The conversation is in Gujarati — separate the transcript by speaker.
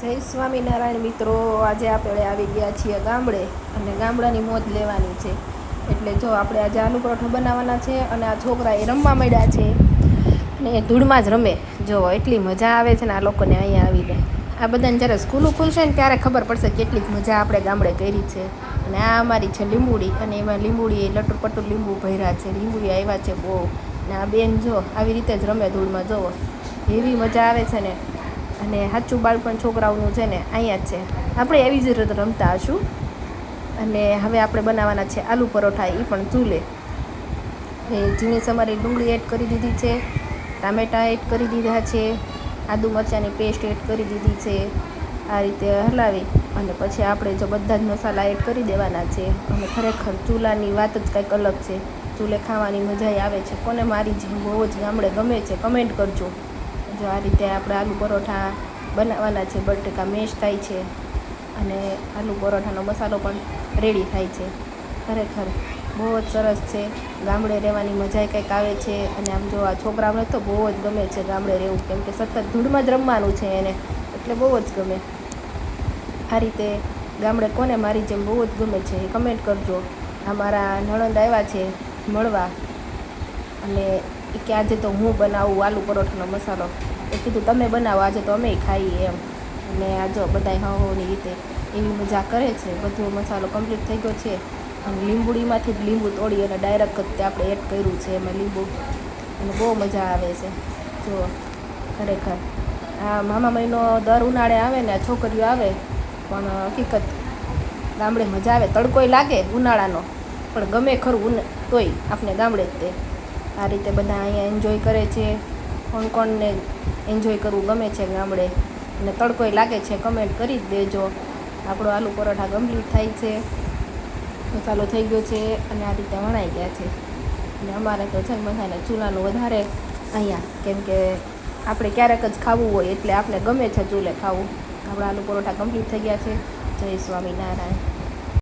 Speaker 1: જય સ્વામિનારાયણ મિત્રો, આજે આપણે આવી ગયા છીએ ગામડે અને ગામડાની મોજ લેવાની છે. એટલે જો આપણે આજે આલુ પરોઠા બનાવવાના છે અને આ છોકરા એ રમવા માંડ્યા છે ને એ ધૂળમાં જ રમે. જો એટલી મજા આવે છે ને આ લોકોને અહીંયા આવીને. આ બધાને જ્યારે સ્કૂલો ખુલશે ને ત્યારે ખબર પડશે કેટલીક મજા આપણે ગામડે કરી છે. અને આ અમારી છે લીંબુડી, અને એમાં લીંબુડી લટુર પટુર લીંબુ ભર્યા છે. લીંબુડી આવ્યા છે બહુ, ને આ બેન જો આવી રીતે જ રમે ધૂળમાં. જોવો એવી મજા આવે છે ને. અને સાચું બાળપણ છોકરાઓનું છે ને અહીંયા જ છે. આપણે એવી જ રીતે રમતા હશું. અને હવે આપણે બનાવવાના છે આલુ પરોઠા, એ પણ ચૂલે. એ ઝીણી સમારી ડુંગળી એડ કરી દીધી છે, ટામેટાં એડ કરી દીધા છે, આદુ મરચાંની પેસ્ટ એડ કરી દીધી છે. આ રીતે હલાવી અને પછી આપણે જો બધા જ મસાલા એડ કરી દેવાના છે. અને ખરેખર ચૂલાની વાત જ કંઈક અલગ છે. ચૂલે ખાવાની મજા આવે છે. કોને મારી જેમ બહુ જ ગામડે ગમે છે કમેન્ટ કરજો. જો આ રીતે આપણે આલુ પરોઠા બનાવવાના છે. બટેકા મેશ થાય છે અને આલુ પરોઠાનો મસાલો પણ રેડી થાય છે. ખરેખર બહુ જ સરસ છે. ગામડે રહેવાની મજા કંઈક આવે છે. અને આમ જો આ છોકરાઓને તો બહુ જ ગમે છે ગામડે રહેવું, કેમ કે સતત ધૂળમાં જ રમવાનું છે એને, એટલે બહુ જ ગમે. આ રીતે ગામડે કોને મારી જેમ બહુ જ ગમે છે એ કમેન્ટ કરજો. અમારા નણંદ આવ્યા છે મળવા, અને એ કે આજે તો હું બનાવું આલુ પરોઠાનો મસાલો. એ કીધું તમે બનાવો, આજે તો અમે ખાઈએ એમ. અને આ જો બધા હવની રીતે એવી મજા કરે છે. બધો મસાલો કમ્પ્લીટ થઈ ગયો છે. અને લીંબુડીમાંથી જ લીંબુ તોડી અને ડાયરેક્ટ જ આપણે એડ કર્યું છે એમાં લીંબુ, અને બહુ મજા આવે છે. જો ખરેખર આ મામા મહિનો દર ઉનાળે આવે ને છોકરીઓ આવે, પણ હકીકત ગામડે મજા આવે. તડકોય લાગે ઉનાળાનો, પણ ગમે ખરું તોય આપણે ગામડે જ તે. આ રીતે બધા અહીંયા એન્જોય કરે છે. કોણને એન્જોય કરવું ગમે છે ગામડે, અને તડકોય લાગે છે કમેન્ટ કરી જ દેજો. આપણો આલુ પરોઠા કમ્પ્લીટ થાય છે, મસાલો થઈ ગયો છે અને આ રીતે વણાઈ ગયા છે. અને અમારે તો છે ને બધાને ચૂલાનું વધારે અહીંયા, કેમ કે આપણે ક્યારેક જ ખાવું હોય એટલે આપણે ગમે છે ચૂલે ખાવું. આપણા આલુ પરોઠા કમ્પ્લીટ થઈ ગયા છે. જય સ્વામિનારાયણ.